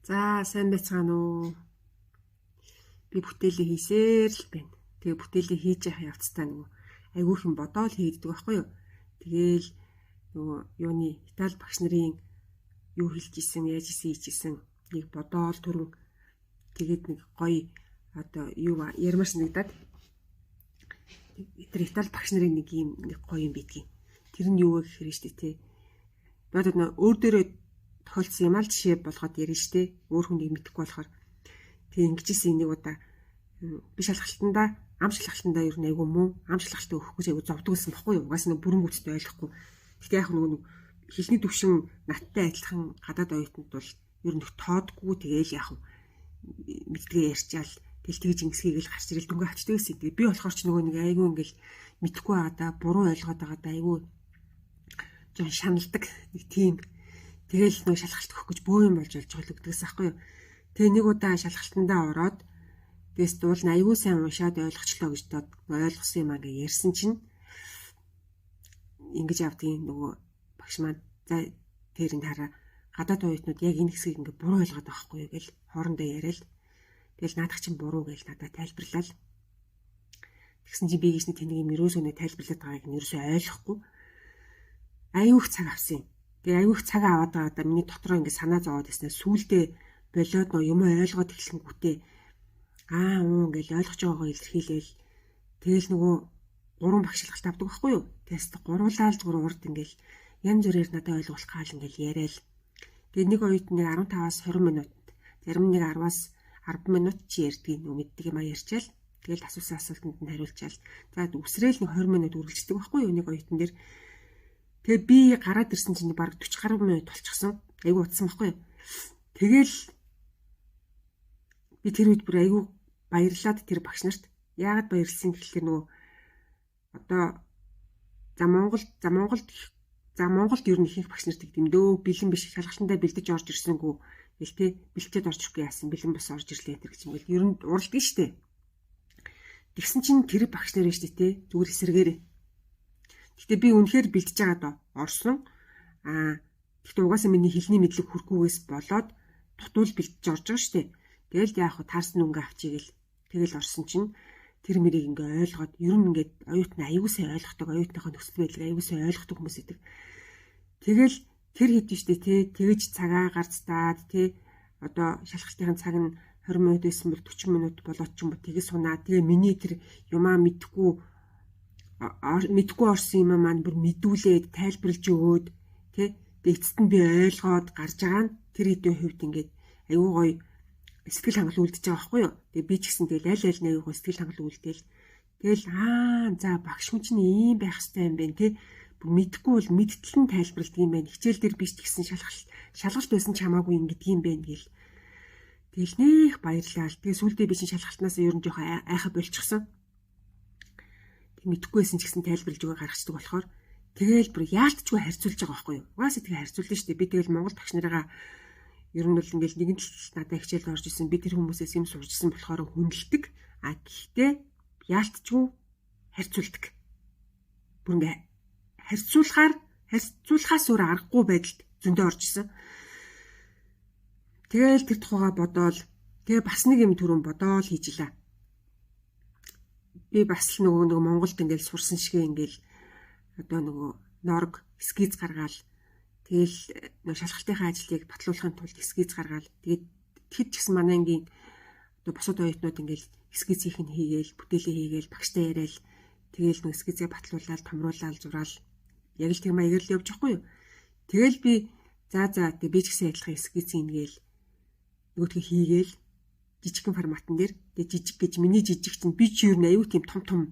За сайн байцгаана уу. Би бүтээлээ хийсээр л байна. Тэгээ бүтээлээ хийж явах явцдаа нөгөө айгүйх юм бодоол хийддэг байхгүй юу. Тэгээл нөгөө юуны Итали багш нарын юу хэлж исэн, яаж исэн хийжсэн нэг бодоол түрэн тэгээд нэг гоё одоо юу ярмаар санагдаад тэр Итали багш нарын нэг юм нэг гоё юм бидгийг. Тэр нь юу вэ гэхээр штэ тий. Бодод нөө өөр дээрээ тохиолдсон юм аль жишээ болгоод ярина штэ. Өөр хүнийг мэдэхгүй болохоор тэг ингэжсэн энийг удаа би шалгалтандаа ам шалгалтандаа ер нь айгүй мөн ам шалгалтаа өгөхгүй айгүй зовдгуулсан баггүй юу. Угаас нэг бүрэн гүйцэд ойлгохгүй. Гэхдээ яг нөгөө хэлний төвшин надтай адилхан гадаад оюутнууд бол ер нь тоодгүй тэгээл яг мэддгээ ярьчаал тэл тэгж ингэсгийг л гарч ирэл дүнгээ авчдаг гэсэн. Би болохоор ч нөгөө нэг айгүй ингээл мэдэхгүй байгаадаа буруу ойлгоод байгаадаа айгүй жоо шаналдаг нэг тийм. Тэгэл нөгөө шалгалт өгөх гэж бөө юм болж өгдөгс аахгүй юу. Тэгээ нэг удаа шалгалтандаа ороод тэгээс дуулна айгүй сайн уншаад ойлгочлоо гэж дод ойлгосон юм аа гэж ярьсан чинь ингэж явдгийн нөгөө багш маань за тэрийг хараа гадаад оюутнууд яг энэ хэсгийг ингээ буруу ойлгоод байгаа хгүй юу гэл хоорондоо яриад тэгэл наадах чинь буруу гэж надад тайлбарлаа л. Тэгсэн чи би гэж нэг тэнийг юм ерөөсөө тайлбарлаад байгааг нь ерөөсөө ойлгохгүй аюух цаг авсан юм. Тэгээ аюух цаг аваад байгаадаа миний дотроо ингээ санаа зовоод байснаа сүулдэ болоод нөө юм ойлгоод эхлэнгүүтээ ингээл ойлгож байгаагаа илэрхийлээл тэгэл нөгөө гурван багш шалгалт авдаг байхгүй юу. Тест гуруулаа л зур урд ингээл янз бүрээр надад ойлгуулах гал ингээл яриад тэгээ нэг оюутны 15-аас 20 минут зарим нэг 10-аас 10 минут чи ярьдгийг нөө мэддэг юм ярьчаал тэгэл асуусан асуултанд нь хариулчаал за үсрээл нэг 20 минут үргэлжлэдэг байхгүй юу нэг оюутан дээр. Тэгээ би гараад ирсэн чинь баг 40 гаруй минут болчихсон. Айгу утсан байхгүй юу. Тэгэл би тэр үед бүр айгу баярлаад тэр багш нарт яагаад баярлсан гэхэлээ нөгөө одоо за Монголд ер нь ихэнх багш нарт гэмдөө бэлэн биш шалгалтандаа бэлдэж орж ирсэнгүү гэлтэй бэлтээд орчихгүй яасан бэлэн бос орж ирлээ тэр гэж юм бол ер нь уралдаг штэ. Тэгсэн чинь тэр багш нар штэ те зүгээр эсэргээрээ. Гэхдээ би үнэхээр бэлдэж байгаа доо орсон. Гэхдээ угаасаа миний хэлний мэдлэг хүрхгүйгээс болоод дутуул бэлдэж орж байгаа штэ. Тэгэл яах вэ таарсан өнгө авчигээл тэгэл орсон чинь тэр мэрийг ингээ ойлгоод ер нь ингээд оюутны аягүй сайн ойлгохдаг оюутныхоо нөхцөл байдлыг аягүй сайн ойлгохдаг хүмүүс идэг. Тэгэл тэр хэдэн штэ те тэгэж цагаа гарцтаад те одоо шалгалтын цаг нь 20 минут байсан бол 40 минут болоод ч юм уу тэгээ сунаа тэгээ миний тэр юмаа мэдгүй орсон юм маань бүр мэдүүлээд тайлбарлаж өгөөд тэ эцэст нь би ойлгоод гарч байгаа нь тэр хэдэн хувьд ингээд аюу гоё сэтгэл хангалуун үлдчихэж байгаа байхгүй юу. Тэгээ би ч гэсэн тэгэл аль нэг гоё сэтгэл хангалуун үлдээл. Тэгэл за багш хүн чинь ийм байх хэрэгтэй юм байна тэ бүр мэдхгүй бол мэдтэл нь тайлбарладаг юм байна. Хичээл дээр биш ч гэсэн шалгалт байсан ч хамаагүй ингэдэг юм байна гэл. Тэгэл нэх баярлаа. Тэгээ сүулдэ би чинь шалгалтнаас ер нь жоохон айхаа болчихсон. Мэдхгүйсэн ч гэсэн тайлбарлаж өгөө гаргацдаг болохоор тэгээл бүр яалтчгүй харьцуулж байгаа байхгүй юу. Угаасаа тэгээ харьцуулна шүү дээ. Би тэгэл Монгол багш нарыгаа ер нь бол ингээл нэгэн талд надад хичээлд орж исэн. Би тэр хүмүүсээс юм сурчсан болохоор хүндэлдэг. Гэхдээ яалтчгүй харьцуулдаг. Бүр ингээ харьцуулахаас өөр аргагүй байдалд зөндөө орж исэн. Тэгээл тэр тухайга бодоол тэгээ бас нэг юм түрүүн бодоол хийжлээ. Би бас л нөгөө Монголд ингээл сурсан шигээ ингээл одоо нөгөө норг скиз гаргаал тэгэл нөгөө шалгалтынхаа ажлыг батлуулахын тулд скиз гаргаал тэгээд тэгэд ч гэсэн манай ангийн одоо бусад оюутнууд ингээл скизийнх нь хийгээл бүтээлээ хийгээл багштай яриад тэгэл нөгөө скизээ батлуулаад томруулаад зураал яг л тэр маягаар л явж байхгүй юу. Тэгэл би за тэг би ч гэсэн адилхан скиз ингээл нөгөөдгөө хийгээл жижигхэн форматн дээр тэгээ жижиг гэж миний жижиг чинь би ч юу аюу тийм том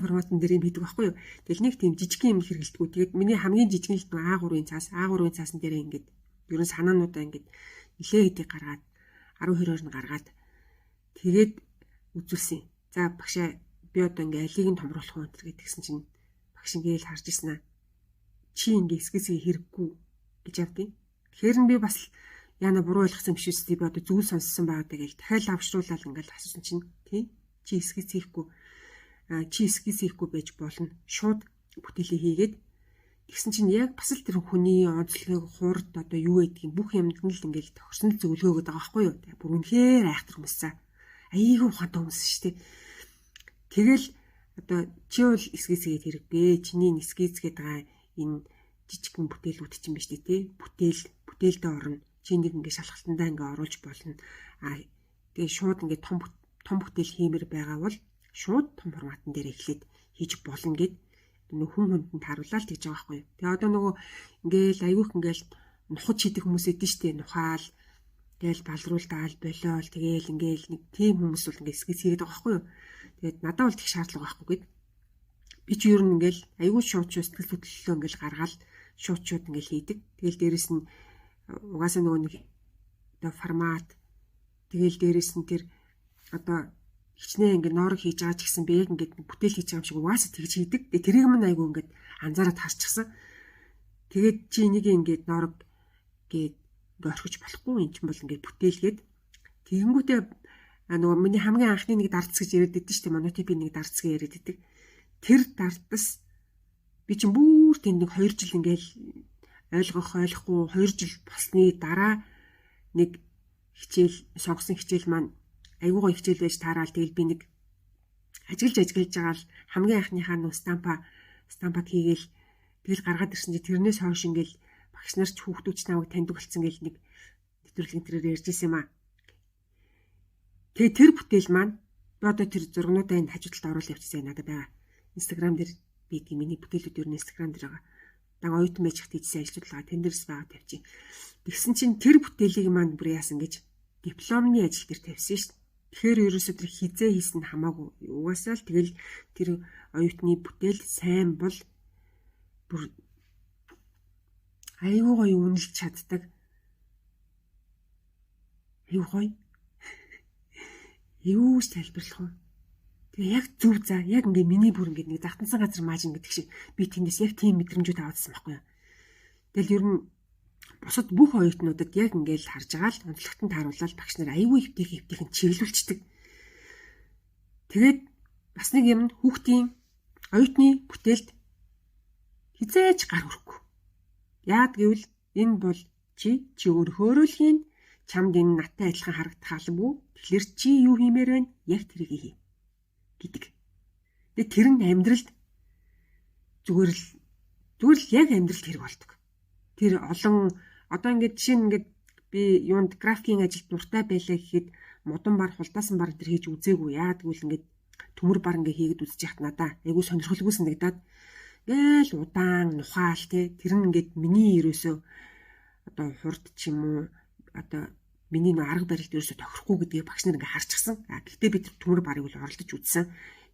форматн дээр юм хийдэг байхгүй юу. Тэгэл нэг тийм жижигхэн юм хэрэгэлдэггүй. Тэгээд миний хамгийн жижиг нь А3-ын цаасан дээр ингээд ерөн санаануудаа ингээд нилээ хэдийг гаргаад 10-20-оор нь гаргаад тэгээд үзүүлсэн. За багшаа би одоо ингээд алийг нь томруулах уу гэдгийгсэн чинь багш ингээд харж ирсэн аа. Чи ингээд скизээ хэрэггүй гэж явдیں۔ Тэгэхээр нь би бас яна буруу ойлгосон биш үстэй би одоо зүйл сонссон байгаад гэж дахиад авшруулаад ингээл асуусан чинь тий чи скиз хийхгүй байж болно. Шууд бүтээлээ хийгээд Тэгсэн чинь яг бас л тэр хүний онцлогийг хуурд одоо юу гэдгийг бүх юмд нь л ингээл тохирсон л зөвлөгөө өгöd байгаа байхгүй юу. Бүр үнэхээр айхтар хүмүүсээ. Айгүй ухаантай хүмүүс шүү дээ. Тэгэл одоо чи бол эсгийцгээд хэрэггүй. Чиний эсгийцгээд байгаа энэ жижигхэн бүтээлүүд чинь биш тий. Бүтээлдээ орно. Чи нэг ингээ шалгалтандаа ингээ оруулж болно. Тэгээ шууд ингээ том бүтээл хиймэр байгаа бол шууд том форматн дээр эхлээд хийж болно гэд нэг хүн хүнд харуулаад тэгж байгаа байхгүй. Тэгээ одоо нөгөө ингээл айгүйх ингээл нухад шидэх хүмүүс эдэн штэ нухаал тэгэл балруулдаал болиол тэгээл ингээл нэг тийм хүмүүс бол ингээ эсгээс хийгээд байгаа байхгүй юу. Тэгээд надад бол тэг шаардлага байхгүй гэд би ч ер нь ингээл айгүй шууд сэтгэл хөдлөлөө ингээл гаргаал шууд ингээл хийдэг. Тэгэл дээрэс нь угаасаа нөгөө нэг одоо формат тэгэл дээрэс нь тэр одоо хичнээн ингээ ноорог хийж байгаа ч гэсэн би яг ингээ бүтээл хийж байгаа юм шиг угаасаа тэгж хийдэг. Тэгээ тэрийг мань айгүй ингээ анзаараад харчихсан. Тэгээд чи энийг ингээ ноорог гээд ингээ орхиж болохгүй юм чинь бол ингээ бүтээлгээд тэгэнгүүтээ нөгөө миний хамгийн анхны нэг дардс гэж яриад байдсан шүү дээ. Монотипи нэг дардс гэж яриад байдаг. Тэр дардс би чинь бүр тэнд нэг 2 жил ингээл ойлгохгүй 2 жил болсны дараа нэг хичээл сонгосон хичээл маань айгуугаа хичээл байж таараад тэгэл би нэг ажиглаж байгаа л хамгийн анхныхаа нөө стампад хийгээл тэгэл гаргаад ирсэн чи тэрнээс хойш ингээл багш нар ч хүүхдүүд ч намайг таньдаг болсон гэл нэг нэвтрүүлгийн тэрээр ярьж ирсэн юм аа. Тэгээ тэр бүтээл маань би одоо тэр зургнуудаа энэ хажуу талд оруулаад явчихсан надад байгаа. Instagram дээр би тийм миний бүтээлүүд ер нь Instagram дээр байгаа. Дан оюутан байж хат хийсэн ажлуудаа тендерс байгаа тавьчих. Тэгсэн чинь тэр бүтээлийг маань бүр яасан гэж дипломны ажил дээр тавьсан шүү дээ. Тэгэхээр ерөөсөө тэр хизээ хийсэн хамаагүй. Угаасаа л тэгэл тэр оюутны бүтээл сайн бол бүр айгүй гоё үнэлж чаддаг. Айгүй гоё. Юус тайлбарлах вэ? Тэгээ яг зөв заа. Яг ингээ миний бүр ингээ нэг захтансан газар маажин гэдэг шиг би тэндээс яг тийм мэдрэмжүүд аваадсан байхгүй юу. Тэгэл ер нь бусад бүх оюутнуудад яг ингээл харж байгаа л онцлогтод харуулаад багш нар айгүй хөвтөхийн чиглүүлчихдэг. Тэгээд бас нэг юм хүүхдийн оюутны бүтээлд хизээж гар хүрэхгүй. Яад гэвэл энэ бол чи өөрөөрөө л хийн чамд энэ наттай адилхан харагдах албагүй. Тэгэхээр чи юу хиймээр байна? Яг тэрийг хий гэдэг. Тэгээд тэр нь амьдралд зүгээр л яг амьдралд хэрэг болдог. Тэр олон одоо ингээд жишээ нь ингээд би юунд графикийн ажилд дуртай байлаа гэхэд модон бар хулдаасан бар тэр хийж үзээгүй. Яагаад гэвэл ингээд төмөр бар ингээд хийгээд үзэж яхад надаа айгүй сонирхолгүй санагдаад гээл удаан нухаал тэр нь ингээд миний ерөөсөө одоо хурд ч юм уу одоо миний нэг арга барилд ерөөсөө тохирохгүй гэдгийг багш нар ингээд харчихсан. Гэхдээ би тэр төмөр барыг бол оролдож үзсэн.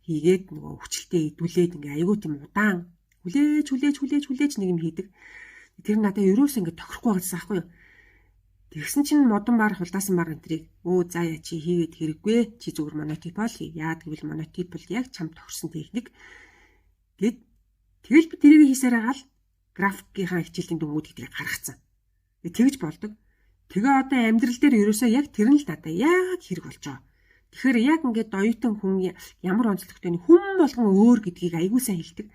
Хийгээд нөгөө хүчлээ идүүлээд ингээд айгүй тийм удаан хүлээж нэг юм хийдэг. Тэр надад ерөөсөө ингээд тохирохгүй байсан байхгүй юу. Тэгсэн чинь модон бар хулдаасан бар энтрийг за яа чи хийгээд хэрэггүй. Чи зүгээр монотип л хий. Яад гэвэл монотип бол яг чамд тохирсон техник. Тэгэл би тэрийг хийсээр байгаа л графикийнхаа хичээлийн дүнгууд гэдгийг гаргацсан. Тэгж болдог. Тэгээ одоо амьдрал дээр ерөөсөө яг тэр нь л надад яг хэрэг болж байгаа. Тэгэхээр яг ингээд оюутан хүн ямар онцлогтой нь хүн болгон өөр гэдгийг аягүй сайн хэлдэг.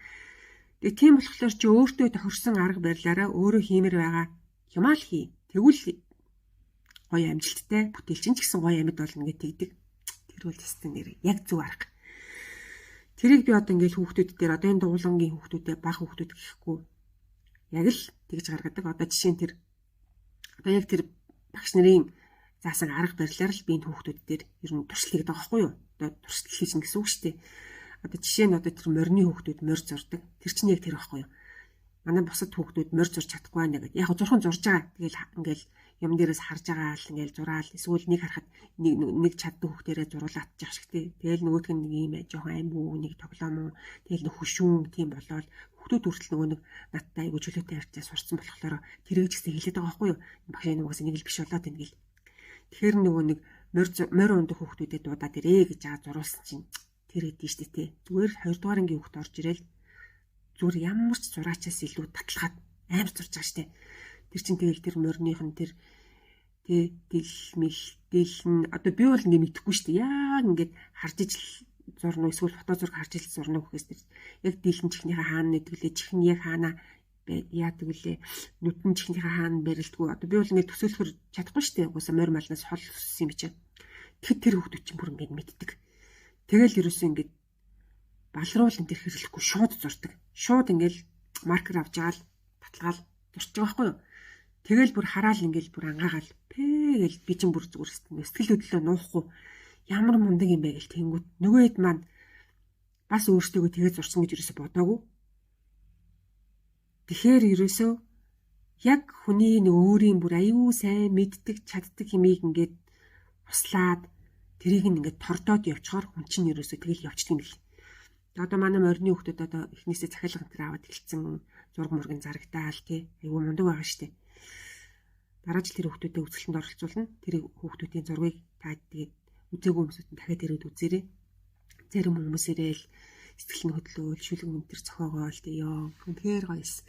Тэгээ тийм болохоор чи өөртөө тохирсон арга барилаараа өөрөө хиймээр байгаа юмаа л хий. Тэгвэл гоё амжилттай бүтээл чинь ч гэсэн гоё амьд болно гэж тэгдэг. Тэр бол тест нэр яг зөв арга. Тэрийг би одоо ингээд хүүхдүүд дээр одоо энэ дуулангийн хүүхдүүдээ бага хүүхдүүд гэхгүй яг л тэгж гаргадаг. Одоо жишээ нь тэр одоо яг тэр багш нарын заасан арга барилаар л би энэ хүүхдүүд дээр ер нь туршилт хийдэг байгаа байхгүй юу? Одоо туршилт хийсэн гэсэн үг шүү дээ. Одоо жишээ нь одоо тэр морины хүүхдүүд морь зурдаг. Тэр чинь яг тэр байхгүй юу? Манай бусад хүүхдүүд морь зурж чадахгүй байна гэдэг. Яг зурхан зурж байгаа. Тэгэл ингээл юм дээрээс харж байгаа л ингээл зураал эсвэл нэг харахад нэг чаддаг хүүхдээрээ зуруулаад яах шиг тий. Тэгэл нөгөөх нь нэг юм жоохон амбуу нэг тоглоом уу. Тэгэл нэг хөшүүн тийм болоод хүүхдүүд хүртэл нөгөө нэг надтай айгу чөлөөтэй харьцаа сурцсан болохоор тэрийг ч гэсэн хэлээд байгаа байхгүй юу? Багш нугаас нэг л биш болоод байна гэл. Тэгэхээр нөгөө нэг морь ундах хүүхдүүдэд дуудаад ирээ гэж аа зуруулсан чинь тэр хэдий штэ тий. Зүгээр 2 дугаар ангийн хүүхд орж ирээл зүгээр ямар ч зураачаас илүү татлагаад амар зурж байгаа штэ. Тэр чинь тэгэл тэр морных нь тэр дэлмэлдэл нь одоо би бол ингэ мэдэхгүй штэ. Яг ингээд харж ижил зурна эсвэл фото зураг харж ижил зурна гэхээс тэр яг дэлэн чихнийхээ хаана нэдгэлээ чих нь яг хаана яадаг үлээ нүдэн чихнийхээ хаана барилдгүй. Одоо би бол ингээд төсөөлөхөр чадахгүй шүү дээ. Угаасаа морь малнаас хол өссөн юм чинь. Тэгэхэд тэр хүүхдүүд чинь бүр ингээд мэддэг. Тэгэл ерөөсөө ингээд балруулан тэр хэрэглэхгүй шууд зурдаг. Шууд ингээд маркер авч агаал баталгаал зурч байгаа байхгүй юу? Тэгэл бүр хараал ингээд бүр ангаагаал пээ гэл би чинь бүр зүгээр сэтгэл хөдлөлөө нуухгүй ямар мундаг юм бэ гэл тэнгүүт нөгөө хэд маань бас өөртөө тэгээ зурсан гэж ерөөсө бодоогүй. Тэгэхээр ерөөсөө яг хүний нэг өөрийн бүр аюу сайн мэддэг чаддаг хэмээг ингээд услаад тэрийг ингээд тордоод явчихаар хүн чинь ерөөсөө тэгэл явчихдаг юм бэл. Одоо манай морины хүүхдүүд одоо эхнээсээ захиалга энэ аваад эхэлсэн зураг мургийн зарагдаал тий аюу мундаг байгаа штэ. Дараа жил тэр хүүхдүүдэд үзэлтэнд оролцуулна. Тэр хүүхдүүдийн зургийг та тэгээд үзээгүй хүмүүсд дахиад ирээд үзээрэй. Зарим хүмүүсээрээ л сэтгэл нь хөдлөөл, шүлэг мөнтер цохоогоол ёо. Үнэхээр гоёс.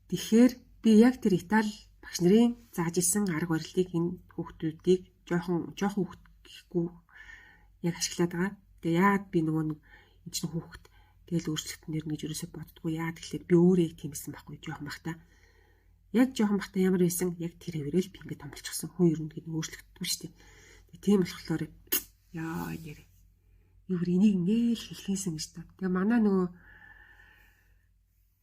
Тэгэхээр би яг тэр Итали багш нарын зааж исэн арга барилыг энэ хүүхдүүдийг жоохон хүүхд гэхгүй яг ашиглаад байгаа. Тэгээ яагаад би нөгөө энэ чинь хүүхд тэгэл өөрчлөлтнэр гэж юусоо боддгоо яа тэгэхээр би өөрөө тиймсэн байхгүй жоохон бахта. Яг жоохон бахта ямар байсан яг тэр хэврэл би ингээд томлчихсан хүн ер нь гэдэг өөрчлөгддөг шүү дээ. Тэгээ тийм болохоор яа нэр юу энийг ингээл хэлхийнсэн гэж та. Тэгээ манай нөгөө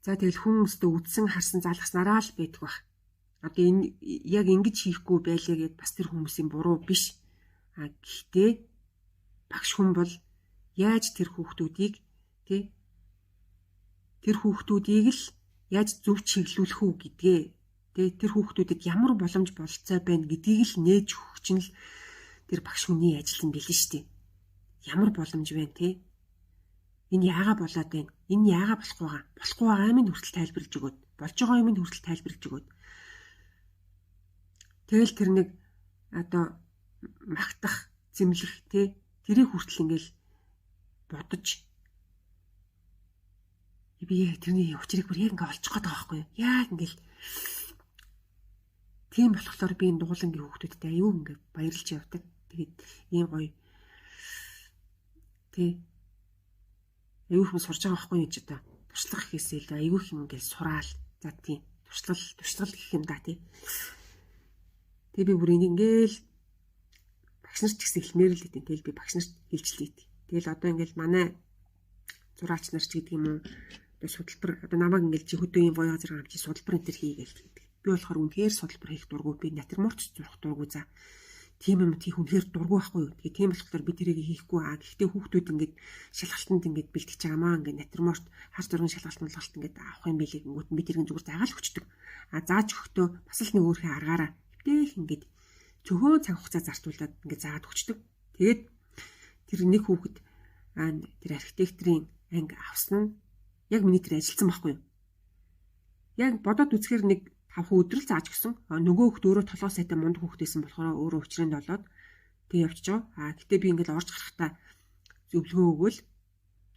за тэгэл хүмүүстээ үдсэн харсан залгаснараа л байдаг баг. Одоо энэ яг ингэж хийхгүй байлаа гэд бас тэр хүмүүсийн буруу биш. Гэхдээ багш хүн бол яаж тэр хүүхдүүдийг л яаж зөв чиглүүлэх үү гэдгээ тэр хүүхдүүдэд ямар боломж болцоо байна гэдгийг л нээж өгч нь л тэр багш хүний ажил юм билээ шүү дээ. Ямар боломж байна те? Энэ яага болоод байна? Энэ яага болохгүй байгаа юм хүртэл тайлбарлаж өгөөд, болж байгаа юм хүртэл тайлбарлаж өгөөд. Тэгэл тэр нэг одоо магтах, зэмлэх те тэрийг хүртэл ингээл бодож би тэрний учрыг бүр яг ингээ олчих гээд байгаа байхгүй юу? Яг ингээл тийм болохоор би энэ дуулангийн хүүхдүүдтэй аюу ингээ баярлж явдаг. Тэгээд ийм гоё аюу хүм сурж байгаа байхгүй юу ч одоо туршлага хийсээ л аюу хүм ингээл сураал. За тийм туршлага гэх юм да тий. Тэгээ би бүр ингээл багш нарт ч гэсэн хэлмээр л гэдэг. Тэгэл би багш нарт хэлжлээ. Тэгэл одоо ингээл манай зураач нар ч гэдэг юм уу одоо судалбар одоо намайг ингээл чи хөдөө юм боёо зэрэг авчи судалбар энэ төр хийгээл гэдэг. Би болохоор үнэхээр судалбар хийх дурггүй би натурморч зурх дурггүй за. Тийм юм тийх үнэхээр дурггүй байхгүй юу. Тэгээ тийм болохоор би тэрийг хийхгүй гэхдээ хүүхдүүд ингээд шалгалтанд ингээд бэлтгэж байгаамаа ингээд натурморт хар зургийн шалгалт мэлгалт ингээд авах юм билий гингүүд би тэрийг зүгээр заагаал өчтдөг. Зааж өгөхдөө бас л нэг өөрхөн аргаараа хэвтээх ингээд цөхөө цаг хугацаа зартуулаад ингээд заагаад өчтдөг. Тэгээд тэр нэг хүүхэд тэр архитекторын анги авсан нь яг миний тэр ажилтсан байхгүй юу. Яг бодоод үзэхээр нэг 5 өдөр л зааж гисэн. Нөгөө хүүхд өөрөө толгой сайтай мундаг хүүхдээсэн болохоор өөрөө өчрөнд болоод тэг явчих жоо. Гэтээ би ингээд орж гарахтаа зөвлөгөө өгөөл.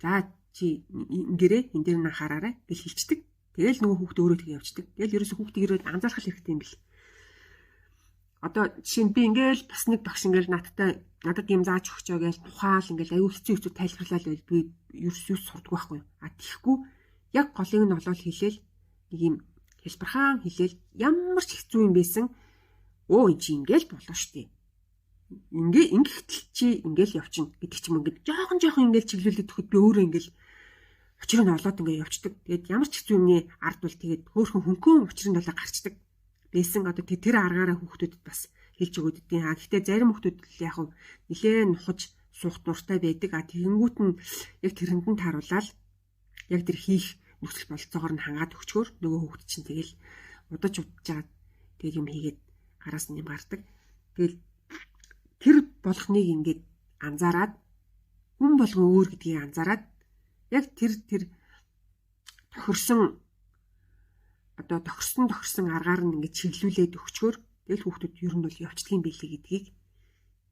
За чи ингэрээ энэ дээр нь хараарай гэж хэлчихдэг. Тэгэл нөгөө хүүхд өөрөө тэг явчихдаг. Тэгэл ерөөсө хүүхдийг ирээд анзаарах хэрэгтэй юм бэл. Одоо жишээ нь би ингээл бас нэг багш ингээл надад юм зааж өгч жоо гэж тухаал ингээл аюу хэцүү тайлбарлал байл би ерөөсөө сурдгүй байхгүй юу. Тэгэхгүй яг голыг нь олоод хэлээл нэг юм хэлбэрхаан хэлээл ямар ч хэцүү юм байсан. Өө эн чи ингээл болоо штэ. Ингэхдээ чи ингээл явчихна гэдэг ч юм ингээд жоохон ингээл чиглүүлээд төхөд би өөрөө ингээл учрыг нь олоод ингээд явчихдаг. Тэгээд ямар ч хэцүү юмний ард бол тэгээд хөөхөн хөнгөн учрыг нь олоо гарчдаг. Бэсэн одоо тэр аргаараа хүүхдүүдэд бас хэлж өгöd дээ. Гэхдээ зарим хүүхдүүд л яг нэлээ нухаж суух дуртай байдаг. Тэгэнгүүт нь яг тэрэнд нь тааруулаад яг тэр хийх нөхцөл болцоогоор нь хангаад өгчгөр нөгөө хүүхд чинь тэгэл удаж удажгаад тэгэл юм хийгээд гараас нь юм гардаг. Тэгэл тэр болохныг ингээд анзаараад хүн болгон өөр гэдгийг анзаараад яг тэр тохирсон аргаар нь ингээд чиглүүлээд өгчгөр тэгэл хүүхдүүд ер нь бол явцдгийн билээ гэдгийг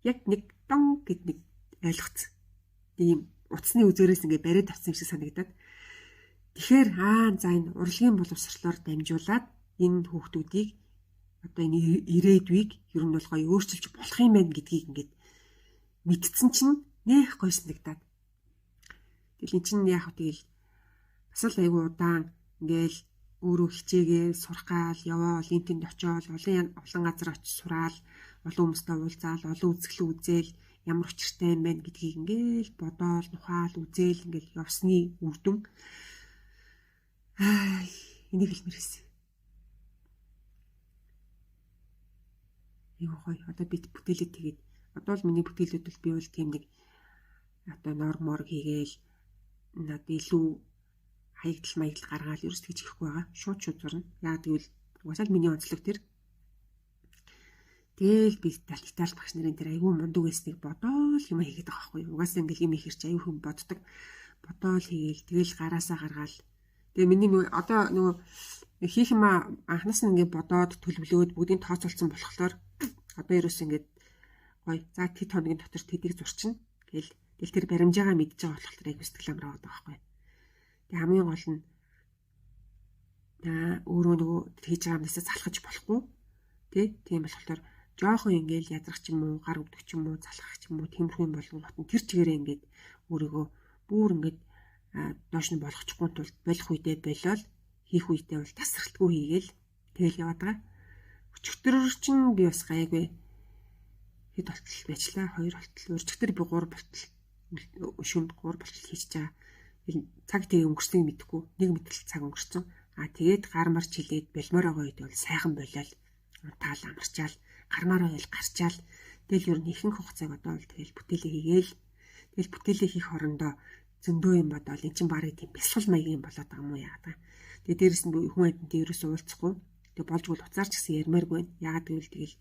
яг нэг дон гэд нэг ойлгоцсон. Ийм утасны үзээрээс ингээд бариад авсан юм шиг санагдаад. Тэгэхээр за энэ урлагийн боловсролоор дамжуулаад энэ хүүхдүүдийг одоо энэ ирээдүйг ер нь бол гоё өөрчилж болох юм байна гэдгийг ингээд мэдсэн чинь нэх гоё санагдаад. Тэгэл эн чинь яг тэгэл бас л айгүй удаан ингээл өөрөө хичээгээл сурахгаал яваал энэ тэнд очиод олон газар очиж сураал олон хүмүүстэй уулзаал олон үзэсгэлэн үзээл ямар учиртай юм бэ гэдгийг ингээл бодоол нухаал үзээл ингээл явсны үр дүн энийг хэлмээр хэсэ. Юу гоё одоо би бүтээлээ тэгээд одоо л миний бүтээлүүд бол би бол тийм нэг одоо нормор хийгээл надад илүү хаягдл маягдл гаргаал ерөөс тэгж ихгүй байгаа. Шууд зурна. Яг тэгвэл угаасаа л миний онцлог тэр. Тэгэл би Итали багш нарын тэр айгүй мундаг байсныг бодоол юм хийгээд байгаа байхгүй юу. Угаасаа ингээл юм ихэрч аюу хүн боддог. Бодоол хийгээл тэгэл гараасаа гаргаал. Тэгээ миний одоо нөгөө хийх юм анхнаас нь ингээд бодоод төлөвлөөд бүгдийг тооцоолсон болохоор одоо ерөөс ингээд гоё за тэд хоногийн дотор тэдийг зурчин гэл тэл тэр баримжаагаа мэдж байгаа болохоор айгүй сэтгэл амраа байгаа байхгүй. Тэгээ хамгийн гол нь өөрөө нөгөө хийж байгаа юмнасаа залхаж болохгүй тийм болохоор жоохон ингээл ядрах ч юм уу гар өвдөх ч юм уу залхах ч юм уу тиймэрхүү юм болгонгот нь тэр чигээрээ ингээд өөрийгөө бүр ингээд доош нь болгочихгүй тулд болох үедээ болол хийх үедээ бол тасралтгүй хийгээл тэгэл яваад байгаа. Өчигдөр чинь би бас гайгүй хэд болтол байжлаа 2 болтол өчигдөр би 3 болтол шүнд 3 болтол хийж байгаа. Цаг тэгээ өнгөрснийг мэдэхгүй нэг мэтэл цаг өнгөрсөн. Тэгээд гармар чилээд болмоор байгаа үед бол сайхан болол таал амарчаал гармаар ойл гарчаал тэгэл ер нь ихэнх хугацааг одоо бол тэгэл бүтээлээ хийгээл тэгэл бүтээлээ хийх орондоо зөндөө юм бодоол эн чинь барыг тийм бясалгал маягийн болоод байгаа юм уу яагаад. Тэгээ дээрэс нь хүн амьтантай ерөөсөө уулзахгүй. Тэгээ болж бол уцаарч гэсэн ярмааргүй байна. Яагаад гэвэл тэгэл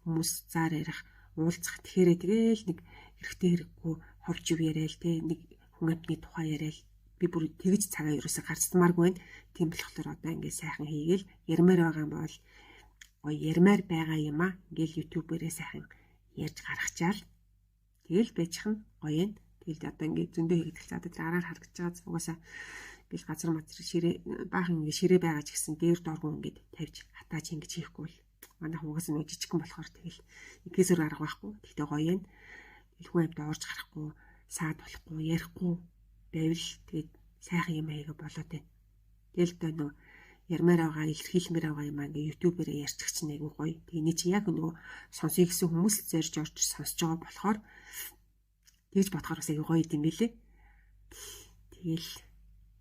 хүмүүс заар ярих уулзах тэгэхээр тэгэл нэг хэрэгтэй хэрэггүй ховж ив яриад те нэг хүн амьтны тухай яриад би бүр тэгж цагаа ерөөсөө гарцмааргүй байна. Тийм болохоор одоо ингээд сайхан хийгээл ярмаар байгаа юм бол гоё ярмаар байгаа юм аа. Ингээл YouTube-ээрээ сайхан ярьж гаргачаал. Тэгэл байжхан гоё юм. Тэгэл одоо ингээд зөндөө хэрэгдэл за тэр араар харагдаж байгаа угаасаа бил газар мазар ширээ баахан ингээд ширээ байгаа ч гэсэн дээр дооргоо ингээд тавьж хатааж ингэж хийхгүй бол манай угаасаа нэг жижигхэн болохоор тэгэл игээсээр арга байхгүй. Тэгтээ гоё юм. Тэгэл хүн амьтаа орж гарахгүй саад болохгүй ярихгүй байвал тэгээд сайхан юм аяга болоод байна. Тэгэл одоо нөгөө ярмаар байгаа илэрхийлмээр байгаа юм аа ингээ YouTube-ээрээ ярьчих чинь айгүй гоё. Тэгээ чи яг нөгөө сонсъё гэсэн хүмүүс л зорж орж сонсож байгаа болохоор тэгж бодохоор бас айгүй гоё юм билээ. Тэгэл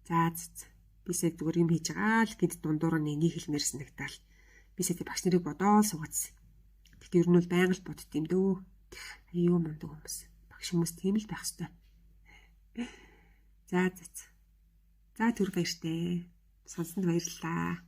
бисээ зүгээр юм хийж байгаа л гэд дундуур нь энийг хэлмээр санагдал. Бисээ багш нарыг бодоол суугац. Тэгтээ ер нь бол байнга л бодд юм дөө. Аюу мундаг хүмүүс. Багш хүмүүс тийм л байх хэвээр. За түр баяртай. Сонсонд баярлалаа.